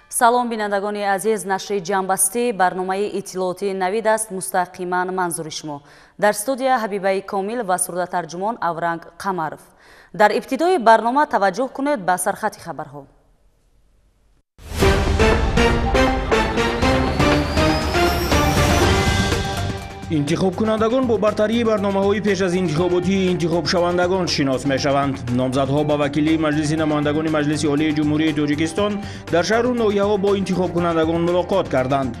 салом бинандагони азиз, нашри ҷамъбастии барномаи иттилооти навид аст. мустақиман манзури шумо. дар студия ҳабибаи комил ва сурдатарҷумон Авранг Қамаров. дар ибтидои барнома таваҷҷӯҳ кунед ба сархати хабарҳо. интихобкунандагон бо бартарии барномаҳои пеш аз интихоботии интихобшавандагон шинос мешаванд. номзадҳо ба вакилии маҷлиси намояндагони маҷлиси олии ҷумҳурии Тоҷикистон дар шаҳру ноҳияҳо бо интихобкунандагон мулоқот карданд.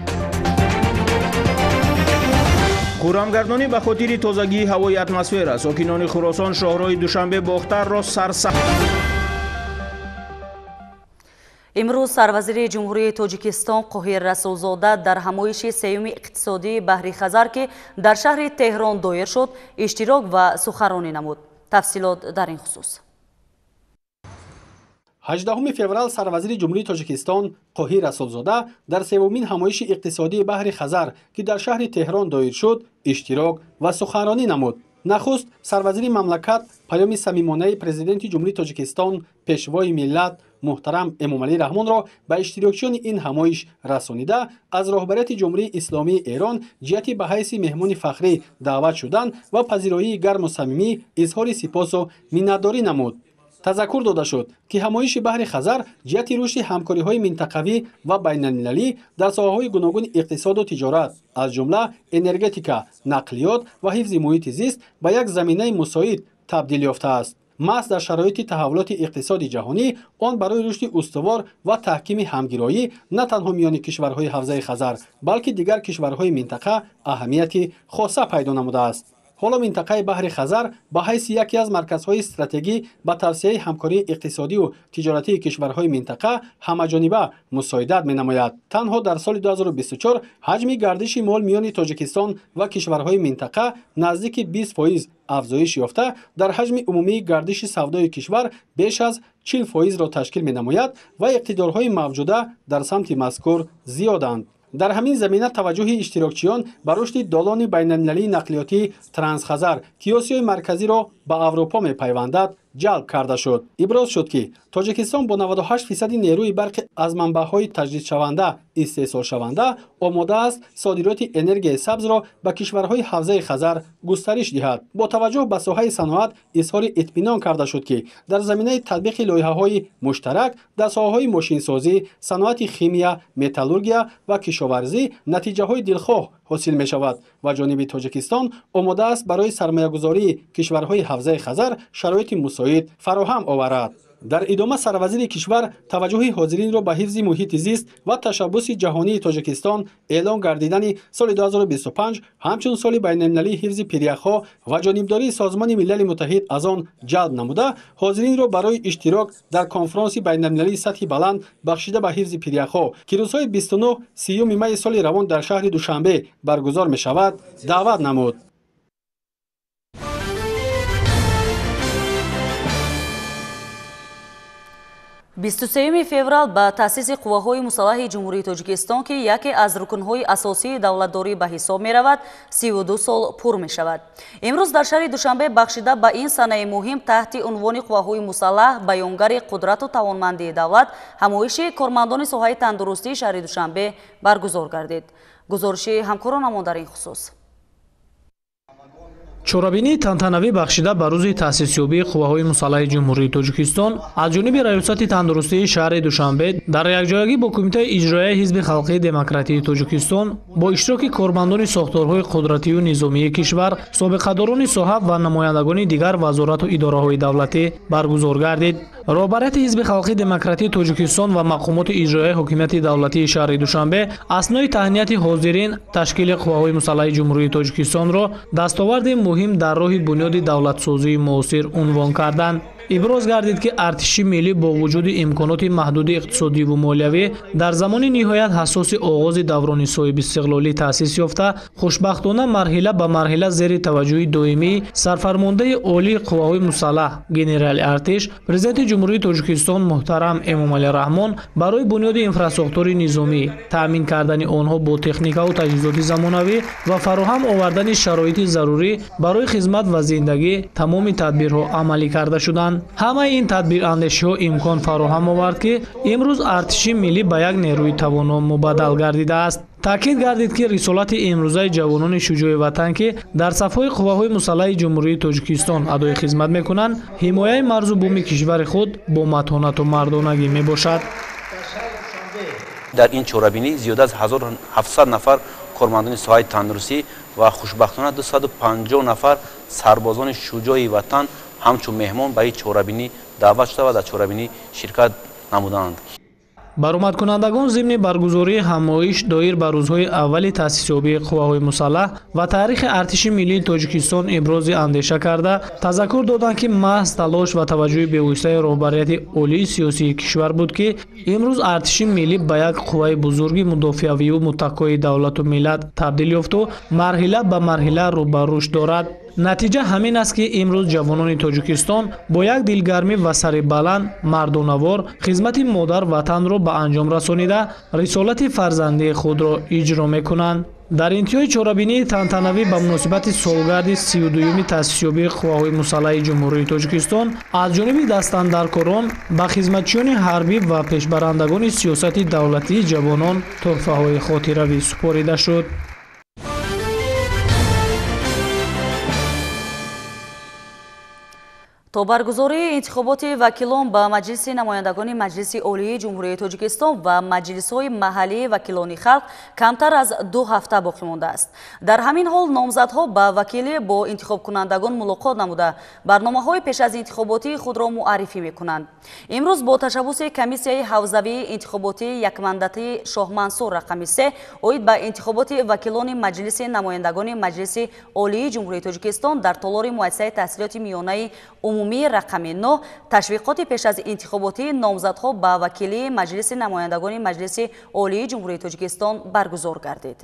хуррамгардонӣ ба хотири тозагии ҳавои атмосфера сокинони Хуросон шоҳроҳи Душанбе Бохтарро сарсахт. имрӯз сарвазири ҷумҳурии Тоҷикистон Қоҳир Расулзода дар ҳамоиши сеюми иқтисодии баҳри Хазар ки дар шаҳри Теҳрон доир шуд, иштирок ва сухаронӣ намуд. тафсилот дар ин хусус. 18 феврал сарвазири ҷумҳурии Тоҷикистон Қоҳир Расулзода дар севумин ҳамоиши иқтисодии баҳри Хазар ки дар шаҳри Теҳрон доир шуд, иштирок ва сухаронӣ намуд. нахуст сарвазири мамлакат паёми самимонаи президенти ҷумҳурии Тоҷикистон пешвои миллат муҳтарам Эмомалӣ Раҳмонро ба иштирокчиёни ин ҳамоиш расонида, аз роҳбарияти ҷумҳурии исломии Эрон ҷиҳати ба ҳайси меҳмони фахрӣ даъват шудан ва пазироии гарму самимӣ изҳори сипосу миннатдорӣ намуд. тазаккур дода шуд ки ҳамоиши баҳри Хазар ҷиҳати рушди ҳамкориҳои минтақавӣ ва байналмилалӣ дар соҳаҳои гуногуни иқтисоду тиҷорат, аз ҷумла энергетика, нақлиёт ва ҳифзи муҳити зист ба як заминаи мусоид табдил ёфтааст. маҳз дар шароити таҳаввулоти иқтисоди ҷаҳонӣ он барои рушди устувор ва таҳкими ҳамгироӣ на танҳо миёни кишварҳои ҳавзаи Хазар, балки дигар кишварҳои минтақа аҳамияти хоса пайдо намудааст. ҳоло минтақаи баҳри Хазар ба ҳайси яке аз марказҳои стратегӣ ба тавсеяи ҳамкории иқтисодию тиҷоратии кишварҳои минтақа ҳамаҷониба мусоидат менамояд. танҳо дар соли 2024 ҳаҷми гардиши мол миёни Тоҷикистон ва кишварҳои минтақа наздики 20% афзоиш ёфта, дар ҳаҷми умумии гардиши савдои кишвар беш аз 40%-ро ташкил менамояд ва иқтидорҳои мавҷуда дар самти мазкур зиёданд. дар ҳамин замина таваҷҷӯҳи иштирокчиён ба рушди долони байналмилалии нақлиётии Трансхазар ки Осиёи марказиро ба Аврупо мепайвандад ҷалб карда шуд. иброз шуд ки Тоҷикистон бо 98% нерӯи барқи аз манбаъҳои таҷдидшаванда истеҳсолшаванда омода аст содироти энергияи сабзро ба кишварҳои ҳавзаи Хазар густариш диҳад. бо таваҷҷӯҳ ба соҳаи саноат изҳори итминон карда шуд ки дар заминаи татбиқи лоиҳаҳои муштарак дар соҳаҳои мошинсозӣ, саноати химия, металлургия ва кишоварзӣ натиҷаҳои дилхоҳ ҳосил мешавад ва ҷониби Тоҷикистон омода аст барои сармоягузории кишварҳои ҳавзаи Хазар шароити мусоид фароҳам оварад. дар идома сарвазири кишвар таваҷҷӯҳи ҳозиринро ба ҳифзи муҳити зист ва ташаббуси ҷаҳонии Тоҷикистон эълон гардидани соли 2025 ҳамчун соли байналмилалии ҳифзи пиряхҳо ва ҷонибдории Созмони Милали Муттаҳид аз он ҷалб намуда, ҳозиринро барои иштирок дар конфронси байналмилалии сатҳи баланд бахшида ба ҳифзи пиряхҳо ки рӯзҳои 29-30 майи соли равон дар шаҳри Душанбе баргузор мешавад, даъват намуд. 23 феврал ба таъсиси қувваҳои мусаллаҳи ҷумҳурии Тоҷикистон ки яке аз рукнҳои асосии давлатдорӣ ба ҳисоб меравад, 32 сол пур мешавад. имрӯз дар шаҳри Душанбе бахшида ба ин санаи муҳим таҳти унвони қувваҳои мусаллаҳ баёнгари қудрату тавонмандии давлат ҳамоиши кормандони соҳаи тандурустии шаҳри Душанбе баргузор гардид. гузориши ҳамкоронамон дар ин хусус. чорабинии тантанавӣ бахшида ба рӯзи таъсисёбии қувваҳои мусаллаҳи ҷумҳурии Тоҷикистон аз ҷониби раёсати тандурустии шаҳри Душанбе дар якҷоягӣ бо Кумитаи иҷроияи Ҳизби Халқии Демократии Тоҷикистон бо иштироки кормандони сохторҳои қудратию низомии кишвар, собиқадорони соҳа ва намояндагони дигар вазорату идораҳои давлатӣ баргузор гардид. роҳбарияти Ҳизби Халқии Демократии Тоҷикистон ва мақомоти иҷроияи ҳокимияти давлатии шаҳри Душанбе аснои таҳнияти ҳозирин ташкили қувваҳои мусаллаҳи ҷумҳурии Тоҷикистонро дастоварди муҳим дар роҳи бунёди давлатсозии муосир унвон карданд. иброз гардид ки артиши миллӣ бо вуҷуди имконоти маҳдуди иқтисодиву молиявӣ дар замони ниҳоят ҳассоси оғози даврони соҳибистиқлолӣ таъсис ёфта, хушбахтона марҳила ба марҳила зери таваҷҷӯҳи доимии сарфармондаи олии қувваҳои мусаллаҳ генерали артиш, президенти ҷумҳурии Тоҷикистон муҳтарам Эмомалӣ Раҳмон барои бунёди инфраструктураи низомӣ, таъмин кардани онҳо бо техникаву таҷҳизоти замонавӣ ва фароҳам овардани шароити зарурӣ барои хизмат ва зиндагӣ тамоми тадбирҳо амалӣ карда шуданд. мекунанд. ҳамаи ин тадбирандешиҳо имкон фароҳам овард ки имрӯз артиши миллӣ ба як нерӯи тавоно мубаддал гардидааст. таъкид гардид ки рисолати имрӯзаи ҷавонони шуҷои ватан ки дар сафҳои қувваҳои мусаллаҳи ҷумҳурии Тоҷикистон адои хизмат мекунанд, ҳимояи марзу бӯми кишвари худ бо матонату мардонагӣ мебошад. дар ин чорабинӣ зиёда аз 1700 нафар кормандони соҳаи тандурустӣ ва хушбахтона 250 нафар сарбозони шуҷои ватан ҳамчун меҳмон ба ин чорабинӣ даъват шуда ва дар чорабинӣ ширкат намуданд. баромадкунандагон зимни баргузории ҳамоиш доир ба рӯзҳои аввали таъсисёбии қувваҳои мусаллаҳ ва таърихи артиши миллии Тоҷикистон ибрози андеша карда, тазаккур доданд ки маҳз талош ва таваҷҷӯҳи бевоситаи роҳбарияти олии сиёсии кишвар буд ки имрӯз артиши миллӣ ба як қувваи бузурги мудофиавию муттақои давлату миллат табдил ёфту марҳила ба марҳила рӯ ба рушд дорад. натиҷа ҳамин аст ки имрӯз ҷавонони Тоҷикистон бо як дилгармӣ ва сари баланд мардонавор хизмати модар ватанро ба анҷом расонида рисолати фарзандии худро иҷро мекунанд. дар интиҳои чорабинии тантанавӣ ба муносибати солгарди 32-юми таъсисёбии қувваҳои мусаллаҳи ҷумҳурии Тоҷикистон аз ҷониби дастандаркорон ба хизматчиёни ҳарбӣ ва пешбарандагони сиёсати давлатии ҷавонон тӯҳфаҳои хотиравӣ супорида шуд. то баргузории интихоботи вакилон ба маҷлиси намояндагони маҷлиси олии ҷумҳурии Тоҷикистон ва маҷлисҳои маҳаллии вакилони халқ камтар аз 2 ҳафта боқӣ мондааст. дар ҳамин ҳол номзадҳо ба вакилӣ бо интихобкунандагон мулоқот намуда барномаҳои пеш аз интихоботии худро муаррифӣ мекунанд. имрӯз бо ташаббуси комиссияи ҳавзавии интихоботии якмандатии Шоҳмансур рақами 3 оид ба интихоботи вакилони маҷлиси намояндагони маҷлиси олии ҷумҳурии Тоҷикистон дар толори муассисаи таҳсилоти миёнаи умумии рақами 9 ташвиқоти пеш аз интихоботии номзадҳо ба вакилии маҷлиси намояндагони маҷлиси олии ҷумҳурии Тоҷикистон баргузор гардид.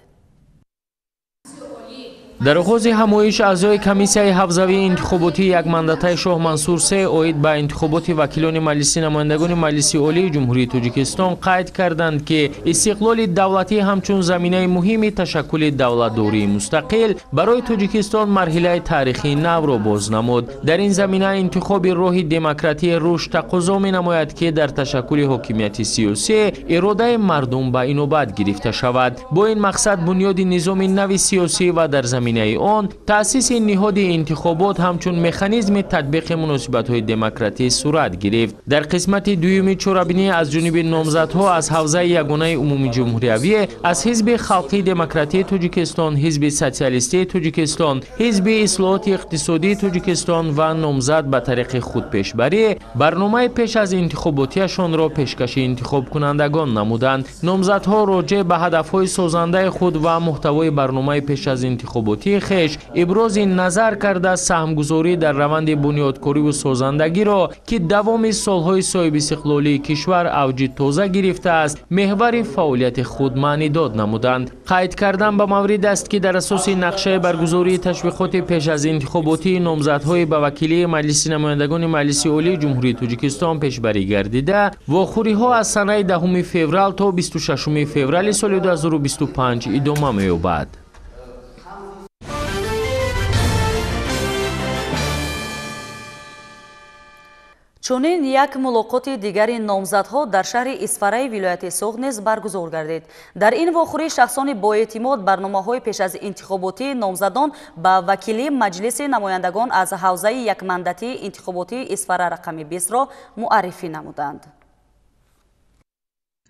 дар оғози ҳамоиш аъзои комиссияи ҳавзавии интихоботии якмандатаи Шоҳмансур 3 оид ба интихоботи вакилони маҷлиси намояндагони маҷлиси олии ҷумҳурии Тоҷикистон қайд карданд ки истиқлоли давлатӣ ҳамчун заминаи муҳими ташаккули давлатдории мустақил барои Тоҷикистон марҳилаи таърихии навро боз намуд. дар ин замина интихоби роҳи демократии рушд тақозо менамояд ки дар ташаккули ҳокимияти сиёсӣ иродаи мардум ба инобат гирифта шавад. бо ин мақсад бунёди низоми нави сиёсӣ ва дар заминаи он таъсиси ниҳоди интихобот ҳамчун механизми татбиқи муносибатҳои демократӣ сурат гирифт. дар қисмати дуюми чорабинӣ аз ҷониби номзадҳо аз ҳавзаи ягонаи умумӣ ҷумҳуриявӣ, аз ҳизби халқии демократии Тоҷикистон, ҳизби социалистии Тоҷикистон, ҳизби ислоҳоти иқтисодии Тоҷикистон ва номзад ба тариқи худпешбарӣ барномаи пеш аз интихоботиашонро пешкаши интихобкунандагон намуданд. номзадҳо роҷеъ ба ҳадафҳои созандаи худ ва муҳтавои барномаи пеш аз интихоботии хеш ибрози назар карда саҳмгузорӣ дар раванди бунёдкориву созандагиро ки давоми солҳои соҳибистиқлолии кишвар авҷи тоза гирифтааст, меҳвари фаъолияти худ маънӣ дод намуданд. қайд кардан ба маврид аст ки дар асоси нақшаи баргузории ташвиқоти пеш аз интихоботии номзадҳои ба вакилии маҷлиси намояндагони маҷлиси олии ҷумҳурии Тоҷикистон пешбарӣ гардида, вохӯриҳо аз санаи 10 феврал то 26 феврали соли 2025 идома меёбад. чунин як мулоқоти дигари номзадҳо дар шаҳри Исфараи вилояти Соғд низ баргузор гардид. дар ин вохӯрӣ шахсони боэътимод барномаҳои пеш аз интихоботии номзадон ба вакилии маҷлиси намояндагон аз ҳавзаи якмандатии интихоботии Исфара рақами 20-ро муаррифӣ намуданд.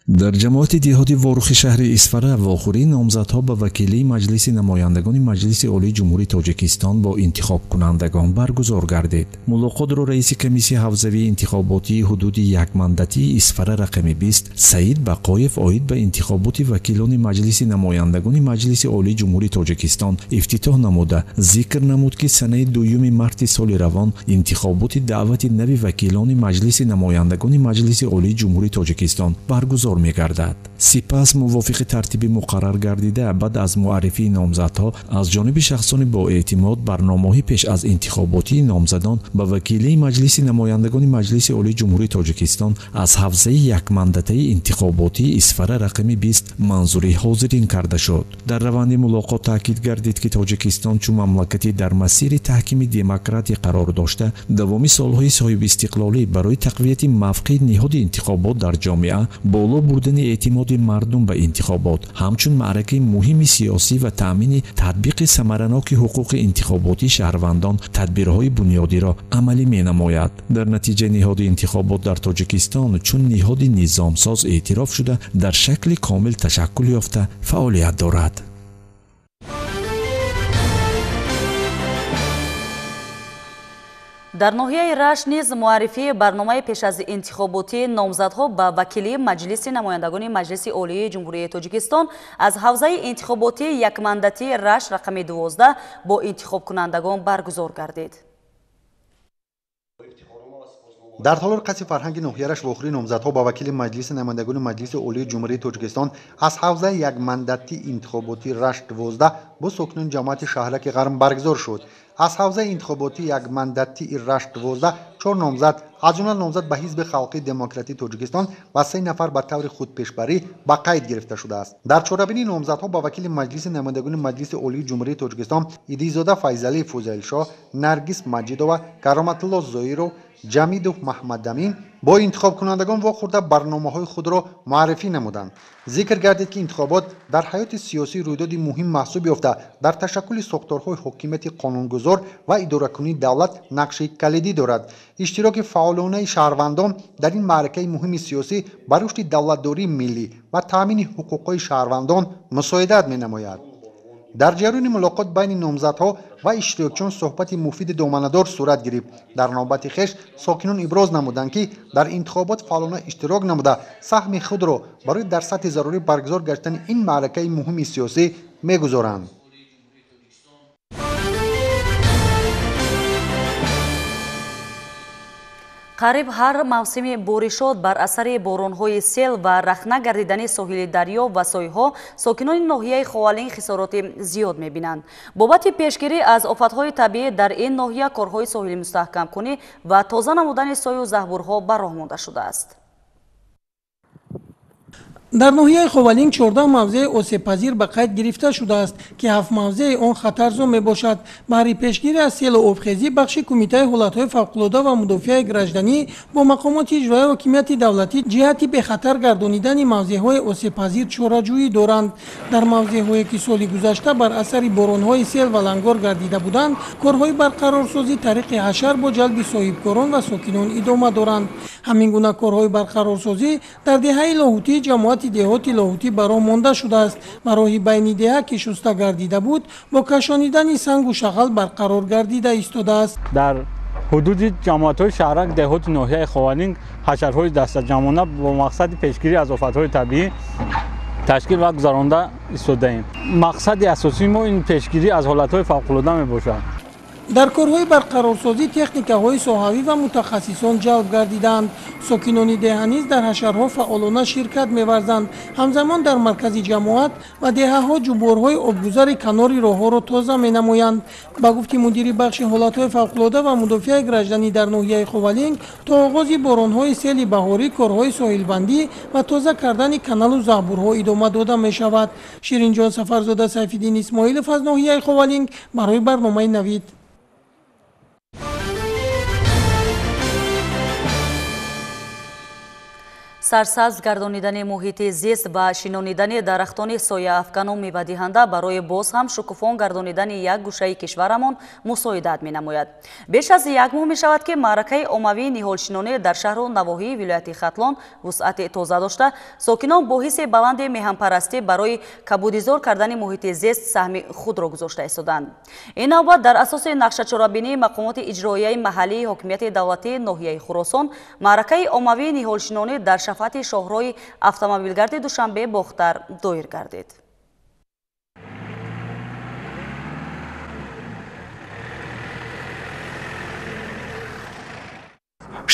дар ҷамоати деҳоти ворухи шаҳри Исфара вохӯрии номзадҳо ба вакилии маҷлиси намояндагони маҷлиси олии ҷумҳурии Тоҷикистон бо интихобкунандагон баргузор гардид. мулоқотро раиси комиссияи ҳавзавии интихоботии ҳудуди якмандатии Исфара рақами 20 Саид Бақоев оид ба интихоботи вакилони маҷлиси намояндагони маҷлиси олии ҷумҳурии Тоҷикистон ифтитоҳ намуда зикр намуд ки санаи 2 марти соли равон интихоботи даъвати нави вакилони маҷлиси намояндагони маҷлиси олии ҷумҳурии Тоҷикистон баргузор мегардад. سپس موافق ترتیب مقرر گردیده بعد از معرفی نامزدها از جانب شخصان با اعتماد برنامه‌ای پیش از انتخاباتی نامزدان به وکیلی مجلس نمایندگان مجلس عالی جمهوری تاجیکستان از حوزه یک مندته انتخاباتی اسفره رقم 20 منظوری حاضرین کرده شد. در روند ملاقات تاکید گردید که تاجیکستان چون مملکتی در مسیر تحکیم دموکراتی قرار داشته دوامی سالهای صاحب استقلالی برای تقویت موقع نهاد انتخابات در جامعه بالا بردن اعتماد مردم به انتخابات همچون معرکه مهم سیاسی و تامین تطبیق ثمرناک حقوق انتخاباتی شهروندان تدبیرهای بنیادی را عملی می نماید. در نتیجه نهاد انتخابات در تاجیکستان چون نهاد نظامساز اعتراف شده در شکل کامل تشکل یافته فعالیت دارد. در ناحیه رشت نیز معرفی برنامه پیش از انتخاباتی نامزدها به وکیلی مجلس نمایندگان مجلس عالی جمهوری تاجیکستان از حوزه انتخاباتی یک مندتی رشت رقم 12 با انتخاب کنندگان برگزار گردید. در تالار قصر فرهنگ ناحیه رشت واخوری نامزدها با وکیل مجلس نمایندگان مجلس عالی جمهوری تاجیکستان از حوزه یک مندتی انتخاباتی رشت 12 با سکنون جماعت شهرک غرم برگزار شد. از حوزه انتخاباتی یک مندتی رشت 12 4 نامزد از جمله نامزد به حزب خلقی دموکراتی تاجیکستان و 3 نفر به طور خودپیشبری به قید گرفته شده است. در چهاربینی نامزدها با وکیل مجلس نمایندگان مجلس عالی جمهوری تاجیکستان ایدیزاده فیضعلی فوزیلشاه، نرگس مجیدова، کرامت الله زویرو، جمیدوف محمد امین با انتخاب کنندگان واخورده برنامه‌های خود را معرفی نمودند. ذکر گردید که انتخابات در حیات سیاسی رویدادی مهم محسوب یافته در تشکل ساختارهای حکومت قانونگذار و اداره‌کنی دولت نقش کلیدی دارد. اشتراک فعالانه شهروندان در این معرکه مهم سیاسی بر رشد دولتداری ملی و تامین حقوق شهروندان مساعدت می‌نماید. در جریان ملاقات بین نامزدها و اشتراکچیان صحبت مفید دامنه‌دار صورت گرفت. در نوبت خویش ساکنان ابراز نمودند که در انتخابات فعالانه اشتراک نموده سهم خود را برای در سطح ضروری برگزار گشتن این معرکه مهم سیاسی می‌گذارند. قریب هر موسم بورشات بر اثر باران‌های سیل و رخنه گردیدن ساحل دریا و سایه‌ها ساکنان ناحیه خوالین خسارات زیاد می‌بینند. بابت پیشگیری از آفت‌های طبیعی در این ناحیه کارهای ساحلی مستحکم کنی و تازه نمودن سایه و زهبورها به راه مانده شده است. در ناحیه خوالین 14 موضع آسیب‌پذیر به قید گرفته شده است که 7 موضع آن خطرزا میباشد. برای پیشگیری از سیل و آبخیزی بخش کمیته حالت‌های فوق‌العاده و مدافع گردنی با مقامات اجرایی حاکمیت دولتی جهت به خطر گردانیدن موضع‌های آسیب‌پذیر چاره‌جویی دارند. در موضع‌هایی که سال گذشته بر اثر باران‌های سیل و لنگار گردیده بودند کارهای برقرارسازی طریق حشر با جلب صاحبکاران و ساکنان ادامه دارند. همین گونه کارهای برقرارسازی در دهه لاهوتی جماعت دهات لاهوتی برای مانده شده است. برای بین دهه که شسته گردیده بود با کشانیدن سنگ و شغل برقرار گردیده ایستاده است. در حدود جماعت‌های شهرک دهات ناحیه خوالین حشرهای دست جمعانه با مقصد پیشگیری از آفت‌های طبیعی تشکیل و گذرانده ایستاده ایم. مقصد اساسی ما این پیشگیری از حالت‌های فوق‌العاده میباشد. در کارهای برقرارسازی تکنیک‌های ساحوی و متخصصان جلب گردیدند. ساکنان دهه نیز در حشرها فعالانه شرکت می‌ورزند. همزمان در مرکز جماعت و دهه‌ها جبرهای آبگذر کنار راه‌ها را تازه می‌نمایند. با گفته مدیر بخش حالت‌های فوق‌العاده و مدافع گردنی در ناحیه خوالین تا آغاز باران‌های سیل بهاری کارهای ساحل‌بندی و تازه کردن کانال و زهبورها ادامه داده می‌شود. شیرینجان سفرزاده سیف‌الدین اسماعیلوف از ناحیه خوالین برای برنامه نوید. سرسبز گردانیدن محیط زیست و شینانیدن درختان سایه افکن و میوه‌دهنده برای باز هم شکوفان گردانیدن یک گوشه کشورمان مساعدت می‌نماید. بیش از یک ماه می‌شود که معرکه عمومی نهالشینانه در شهر و نواحی ولایت ختلان وسعت تازه داشته، ساکنان با حس بلند میهن‌پرستی برای کبودیزار کردن محیط زیست سهم خود را گذاشته ایستادند. این نوبت در اساس نقشه چاره‌بینی مقامات اجرایی محلی حاکمیت دولتی ناحیه خراسان، معرکه عمومی نهالشینانه در شفاعت شاهرای автомобилгарди душанбе бохтар доир гардид.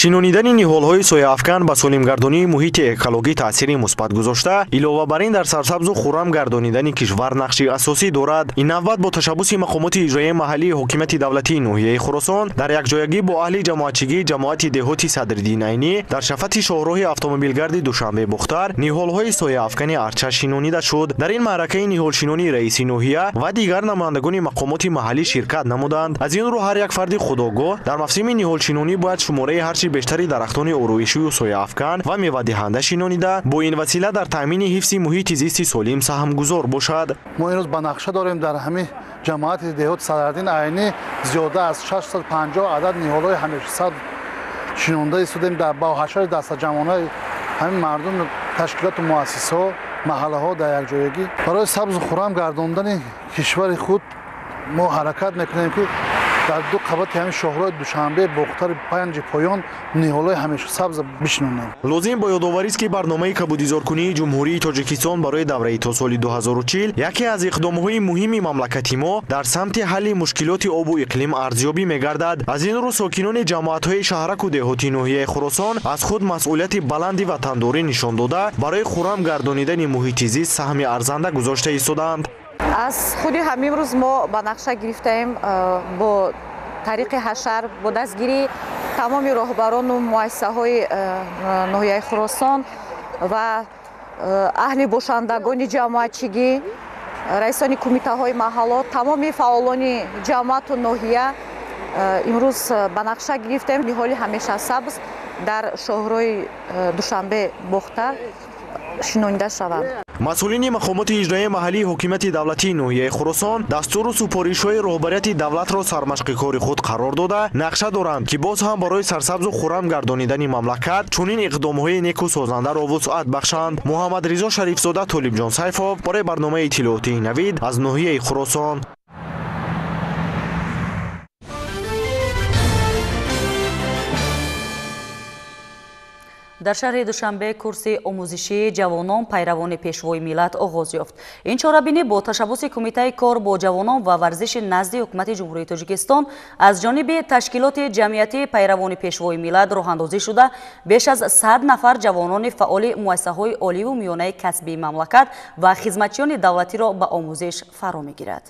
шинонидани ниҳолҳои сояафкан ба солимгардонии муҳити экологӣ таъсири мусбат гузошта, илова бар ин дар сарсабзу хуррам гардонидани кишвар нақши асосӣ дорад. ин навбат бо ташаббуси мақомоти иҷроияи маҳаллии ҳокимияти давлатии ноҳияи Хуросон дар якҷоягӣ бо аҳли ҷамоатчигии ҷамоати деҳоти Садриддин Айнӣ дар шафати шоҳроҳи автомобилгарди Душанбе Бухтар ниҳолҳои сояафкани арча шинонида шуд. дар ин маъракаи ниҳолшинони раиси ноҳия ва дигар намояндагони мақомоти маҳаллӣ ширкат намуданд. аз ин рӯ ҳар як фарди худогоҳ дар мавсими ниҳолшинонӣ бояд шумораи ҳарчи бештари дарахтони орӯишию сояафкан ва мевадиҳанда шинонида бо ин васила дар таъмини ҳифзи муҳити зисти солим саҳмгузор бошад. мо имрӯз ба нақша дорем дар ҳамин ҷамоати деҳоти Садриддин Айнӣ зиёда аз 650 адад ниҳолҳои ҳамешасабз шинонда истодем ба ҳашари дастаҷамонаи ҳамин мардум ташкилоту муассисаҳо маҳаллаҳо дар якҷоягӣ барои сабзу хуррам гардондани кишвари худ мо ҳаракат мекунем ки дар ду қабати ҳамин шоҳрои Душанбе Бухтари панҷи поён ниҳолҳои ҳамешасабз бишинонанд. лозим бо ёдоварист ки барномаи кабудизоркунии ҷумҳурии Тоҷикистон барои давраи то соли 2040 яке аз иқдомҳои муҳими мамлакати мо дар самти ҳалли мушкилоти обу иқлим арзёбӣ мегардад. аз ин рӯ сокинони ҷамоатҳои шаҳраку деҳоти ноҳияи Хуросон аз худ масъулияти баланди ватандорӣ нишон дода барои хуррам гардонидани муҳити зист саҳми арзанда гузошта истоданд. аз худи ҳам имрӯз мо ба нақша гирифтаем бо тариқи ҳашар бо дастгирии тамоми роҳбарону муассисаҳои ноҳияи Хуросон ва аҳли бошандагони ҷамоатчигӣ, раисони кумитаҳои маҳаллот, тамоми фаъолони ҷамоату ноҳия имрӯз ба нақша гирифтаем ниҳоли ҳамешасабз дар шоҳрои Душанбе Бухтар шинонида шавад. масъулини мақомоти иҷроияи маҳаллии ҳокимияти давлатии ноҳияи Хуросон дастуру супоришҳои роҳбарияти давлатро сармашқи кори худ қарор дода нақша доранд ки боз ҳам барои сарсабзу хуррам гардонидани мамлакат чунин иқдомҳои неку созандаро вусъат бахшанд. Муҳаммадризо Шарифзода, Толибҷон Сайфов барои барномаи иттилоотии Навид аз ноҳияи Хуросон. дар шаҳри Душанбе курси омӯзишии ҷавонон пайравони пешвои миллат оғоз ёфт. ин чорабинӣ бо tashabbusi кумитаи кор бо ҷавонон ва варзиши назди ҳукумати ҷумҳурии Тоҷикистон аз ҷониби ташкилоти ҷамъиятии пайравони пешвои миллат роҳандозӣ шуда беш аз 100 нафар ҷавонони фаъоли муассисаҳои оливу миёнаи касбии мамлакат ва хизматчиёни давлатиро ба омӯзиш фаро мегирад.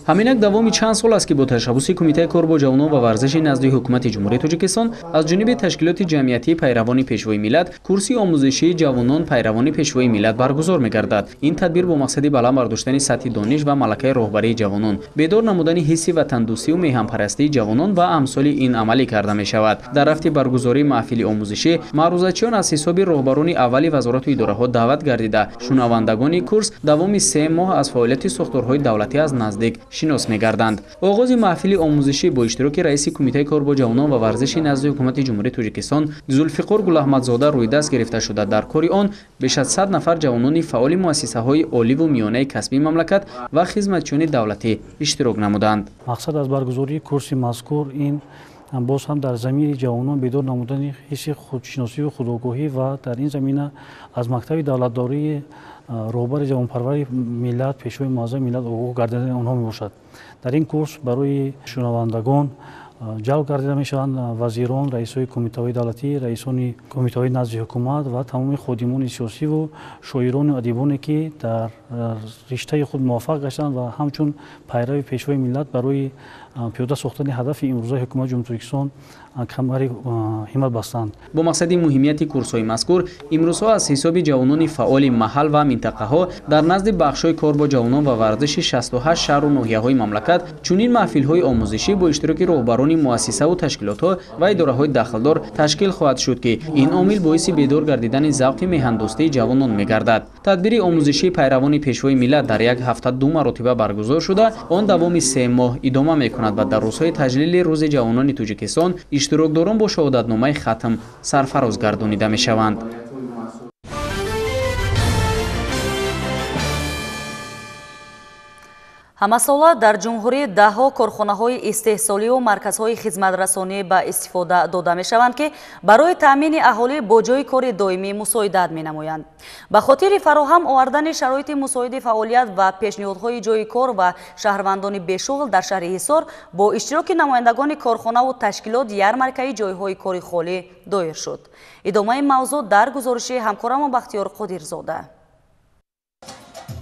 ҳаминак давоми чанд сол аст ки бо tashabbusi кумитаи кор бо ҷавонон ва варзиши назди ҳукумати ҷумҳурии Тоҷикистон аз ҷониби ташкилоти ҷамъиятии пайравони пешвои миллат курси омӯзишии ҷавонон пайравони пешвои миллат баргузор мегардад. ин тадбир бо мақсади баланд бардоштани сатҳи дониш ва малакаи роҳбарии ҷавонон, бедор намудани ҳисси ватандӯстиву меҳанпарастии ҷавонон ва амсоли ин амалӣ карда мешавад. дар рафти баргузории маҳфили омӯзишӣ маърузатчиён аз ҳисоби роҳбарони аввали вазорату идораҳо даъват гардида шунавандагони курс давоми 3 моҳ аз фаъолияти сохторҳои давлатӣ аз наздик шинос мегарданд. оғози маҳфили омӯзишӣ бо иштироки раиси кумитаи кор бо ҷавонон ва варзиши назди ҳукумати ҷумҳурии Тоҷикистон Зулфиқор Гулаҳмадзода рӯйдаст гирифта шуда дар кори он беш аз 100 нафар ҷавонони фаъоли муассисаҳои оливу миёнаи касбии мамлакат ва хизматчиёни давлатӣ иштирок намуданд. мақсад аз баргузории курси мазкур ин боз ҳам дар замири ҷавонон бедор намудани ҳисси худшиносиву худогоҳӣ ва дар ин замина аз мактаби давлатдории роҳбари ҷавонпарвари миллат пешвои муаззами миллат огоҳ гардидани онҳо мебошад. дар ин курс барои шунавандагон ҷалб гардида мешаванд вазирон, раисои кумитаҳои давлатӣ, раисони кумитаҳои назди ҳукумат ва тамоми ходимони сиёсиву шоирону адибоне ки дар риштаи худ муваффақ гаштанд ва ҳамчун пайрави пешвои миллат барои пиёда сохтани ҳадафи имрӯзаи ҳукумати ҷумҳурии Тоҷикистон камари ҳимат бастанд. бо мақсади муҳимияти курсҳои мазкур имрӯзҳо аз ҳисоби ҷавонони фаъоли маҳал ва минтақаҳо дар назди бахшҳои кор бо ҷавонон ва варзиши 68 шаҳру ноҳияҳои мамлакат чунин маҳфилҳои омӯзишӣ бо иштироки роҳбарони муассисаву ташкилотҳо ва идораҳои дахлдор ташкил хоҳад шуд ки ин омил боиси бедор гардидани завқи меҳандӯстии ҷавонон мегардад. тадбири омӯзишии пайравони пешвои миллат дар як ҳафта 2 маротиба баргузор шуда он давоми 3 моҳ идома мекунад ва дар рӯзҳои таҷлили рӯзи ҷавонони Тоҷикистон иштирокдорон бо шаҳодатномаи хатм сарфароз гардонида мешаванд. ҳамасола дар ҷумҳурӣ даҳҳо корхонаҳои истеҳсолӣ ва марказҳои хизматрасонӣ ба истифода дода мешаванд ки барои таъмини аҳолӣ бо ҷойи кори доимӣ мусоидат менамоянд. ба хотири фароҳам овардани шароити мусоиди фаъолият ва пешниҳодҳои ҷойи кор ва шаҳрвандони бешуғл дар шаҳри Ҳисор бо иштироки намояндагони корхонаву ташкилот ярмаркаи ҷойҳои кори холӣ доир шуд. идомаи мавзӯъ дар гузориши ҳамкорамон Бахтиёр Қодирзода.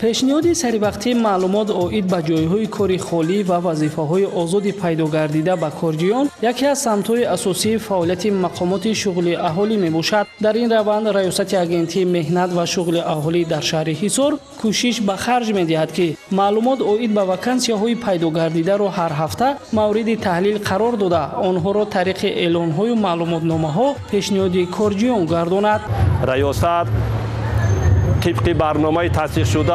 пешниҳоди саривақтии маълумот оид ба ҷойҳои кори холӣ ва вазифаҳои озоди пайдо гардида ба корҷиён яке аз самтҳои асосии фаъолияти мақомоти шуғли аҳолӣ мебошад. дар ин раванд раёсати агентии меҳнат ва шуғли аҳолӣ дар шаҳри Ҳисор кӯшиш ба харҷ медиҳад ки маълумот оид ба вакансияҳои пайдо гардидаро ҳар ҳафта мавриди таҳлил қарор дода онҳоро тариқи эълонҳою маълумотномаҳо пешниҳоди корҷиён гардонад. раёсат طبق برنامه تصدیق شده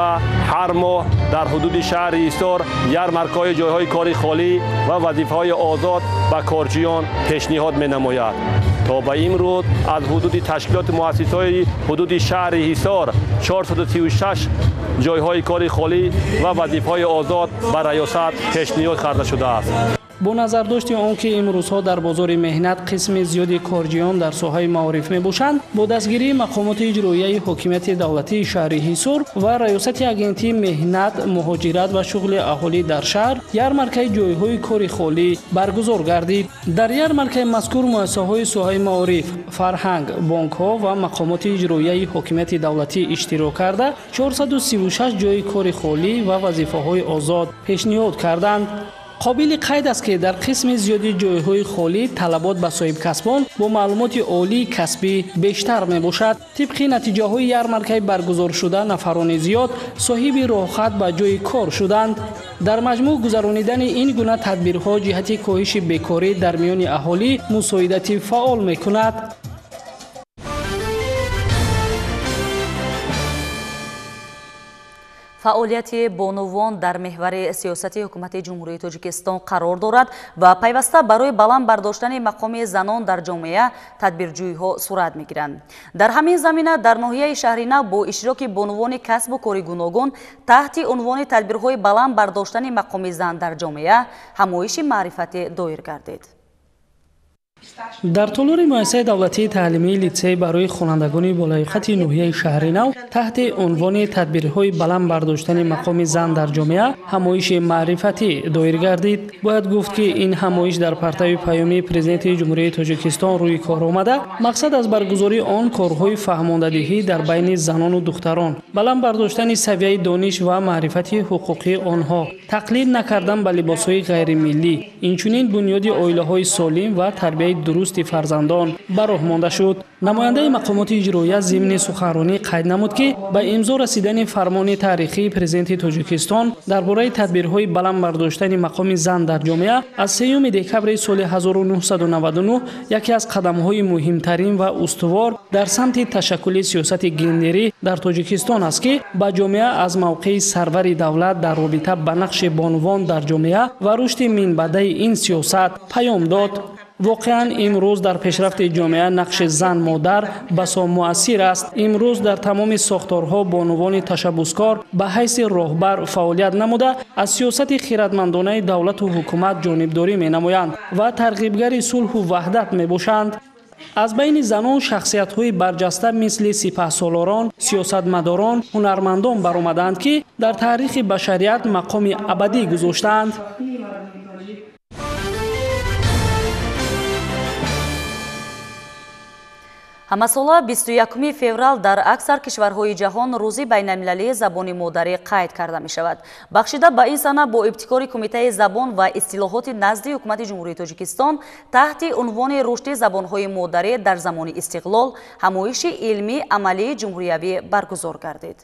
هر ماه در حدود شهر ایستار یارمارک‌های جایهای کاری خالی و وظیفه‌های آزاد به کارچیان پیشنهاد می‌نماید. تا به امروز از حدود تشکیلات مؤسسه‌های حدود شهر ایستار 436 جایهای کاری خالی و وظیفه‌های آزاد به ریاست پیشنهاد کرده شده است. бо назардошти он ки имрӯзҳо дар бозори меҳнат қисми зиёди корҷиён дар соҳаи маориф мебошанд, бо дастгирии мақомоти иҷроияи ҳокимияти давлатии шаҳри Ҳисор ва раёсати агентии меҳнат, муҳоҷират ва шуғли аҳолӣ дар шаҳр ярмаркаи ҷойҳои кори холӣ баргузор гардид. дар ярмаркаи мазкур муассисаҳои соҳаи маориф, фарҳанг, бонкҳо ва мақомоти иҷроияи ҳокимияти давлатӣ иштирок карда 436 ҷойи кори холӣ ва вазифаҳои озод пешниҳод карданд. қобили қайд аст ки дар қисми зиёди ҷойҳои холӣ талабот ба соҳибкасбон бо маълумоти олии касбӣ бештар мебошад. тибқи натиҷаҳои ярмаркаи баргузоршуда нафарони зиёд соҳиби роҳхат ба ҷойи кор шуданд. дар маҷмӯъ гузаронидани ин гуна тадбирҳо ҷиҳати коҳиши бекорӣ дар миёни аҳолӣ мусоидати фаъол мекунад. фаъолияти бонувон дар меҳвари сиёсати ҳукумати ҷумҳурии Тоҷикистон қарор дорад ва пайваста барои баланд бардоштани мақоми занон дар ҷомеа тадбирҷӯиҳо сурат мегиранд. дар ҳамин замина дар ноҳияи шаҳри Нав бо иштироки бонувони касбу кори гуногун таҳти унвони тадбирҳои баланд бардоштани мақоми зан дар ҷомеа ҳамоиши маърифатӣ доир гардид. дар толори муассисаи давлатии таълимии литсей барои хонандагони болоиқати ноҳияи шаҳри Нав таҳти унвони тадбирҳои баланд бардоштани мақоми зан дар ҷомеа ҳамоиши маърифатӣ доир гардид. бояд гуфт ки ин ҳамоиш дар партави паёми президенти ҷумҳурии Тоҷикистон рӯи кор омада, мақсад аз баргузории он корҳои фаҳмондадиҳӣ дар байни занону духтарон, баланд бардоштани савияи дониш ва маърифати ҳуқуқии онҳо, тақлид накардан ба либосҳои ғайримиллӣ, инчунин бунёди оилаҳои солим ва тарбияи дурусти фарзандон ба роҳ монда шуд. намояндаи мақомоти иҷроия зимни суханронӣ қайд намуд ки ба имзо расидани фармони таърихии президенти Тоҷикистон дар бораи тадбирҳои баланд бардоштани мақоми зан дар ҷомеа аз 3 декабри соли 1999 яке аз қадамҳои муҳимтарин ва устувор дар самти ташаккули сиёсати гендерӣ дар Тоҷикистон аст ки ба ҷомеа аз мавқеи сарвари давлат дар робита ба нақши бонувон дар ҷомеа ва рушди минбаъдаи ин сиёсат паём дод. воқеан имрӯз дар пешрафти ҷомеа нақши зан модар басо муассир аст. имрӯз дар тамоми сохторҳо бонувони ташаббускор ба ҳайси роҳбар фаъолият намуда аз сиёсати хиратмандонаи давлату ҳукумат ҷонибдорӣ менамоянд ва тарғибгари сулҳу ваҳдат мебошанд. аз байни занон шахсиятҳои барҷаста мисли сипаҳсолорон, сиёсатмадорон, ҳунармандон баромаданд ки дар таърихи башарият мақоми абадӣ гузоштаанд. ҳамасола 21 феврал дар аксар кишварҳои ҷаҳон рӯзи байналмилалии забони модарӣ қайд карда мешавад. бахшида ба ин сана бо ибтикори кумитаи забон ва истилоҳоти назди ҳукумати ҷумҳурии Тоҷикистон таҳти унвони рушди забонҳои модарӣ дар замони истиқлол ҳамоиши илмӣ амалии ҷумҳуриявӣ баргузор гардид.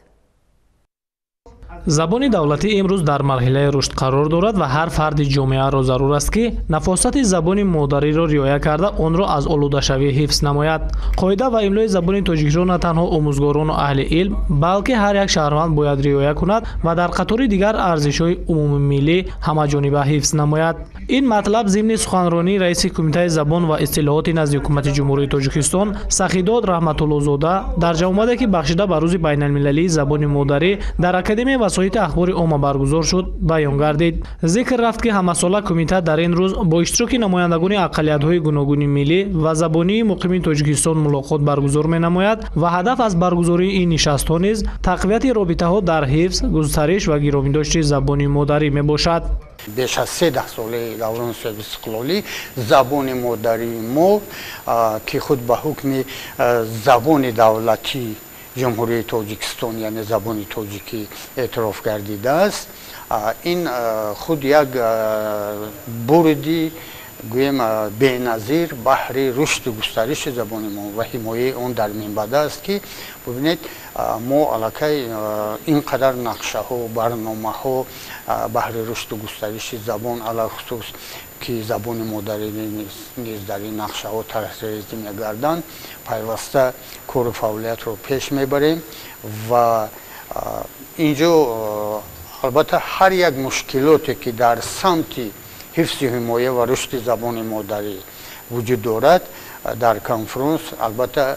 забони давлатӣ имрӯз дар марҳилаи рушд қарор дорад ва ҳар фарди ҷомеаро зарур аст ки нафосати забони модариро риоя карда онро аз олудашавӣ ҳифз намояд. қоида ва имлои забони тоҷикиро на танҳо омӯзгорону аҳли илм, балки ҳар як шаҳрванд бояд риоя кунад ва дар қатори дигар арзишҳои умумимиллӣ ҳамаҷониба ҳифз намояд. ин матлаб зимни суханронии раиси кумитаи забон ва истилоҳоти назди ҳукумати ҷумҳурии Тоҷикистон Сахидод Раҳматуллозода дар ҷамъомаде ки бахшида ба рӯзи байналмилалии забони модарӣ дар академия васоити ахбори омма баргузор шуд баён гардид. Зикр рафт ки ҳамасола кумита дар ин рӯз бо иштироки намояндагони ақалиятҳои гуногуни миллӣ ва забонии муқими Тоҷикистон мулоқот баргузор менамояд ва ҳадаф аз баргузории ин нишастҳо низ тақвияти робитаҳо дар ҳифз, густариш ва гиромидошти забони модарӣ мебошад. بیش از 13 ساله دوران صاحب استقلالی زبان مادری ما که خود به حکم زبان دولتی جمهوری تاجیکستان یعنی زبان تاجیکی اعتراف گردیده است. این خود یک بردی گویم بی‌نظیر بهر رشد و گسترش زبان ما و حمایه آن در منبع است که ببینید ما علاقه اینقدر نقشه ها برنامه ها بهر رشد و گسترش زبان علاوه خصوص که زبان مادری نیز در این نقشه ها طرح‌ریزی می‌گردند پیوسته کار و فعالیت رو پیش میبریم و اینجا البته هر یک مشکلاتی که در سمت حفظ حمایه و رشد زبان مادری وجود دارد در کنفرانس البته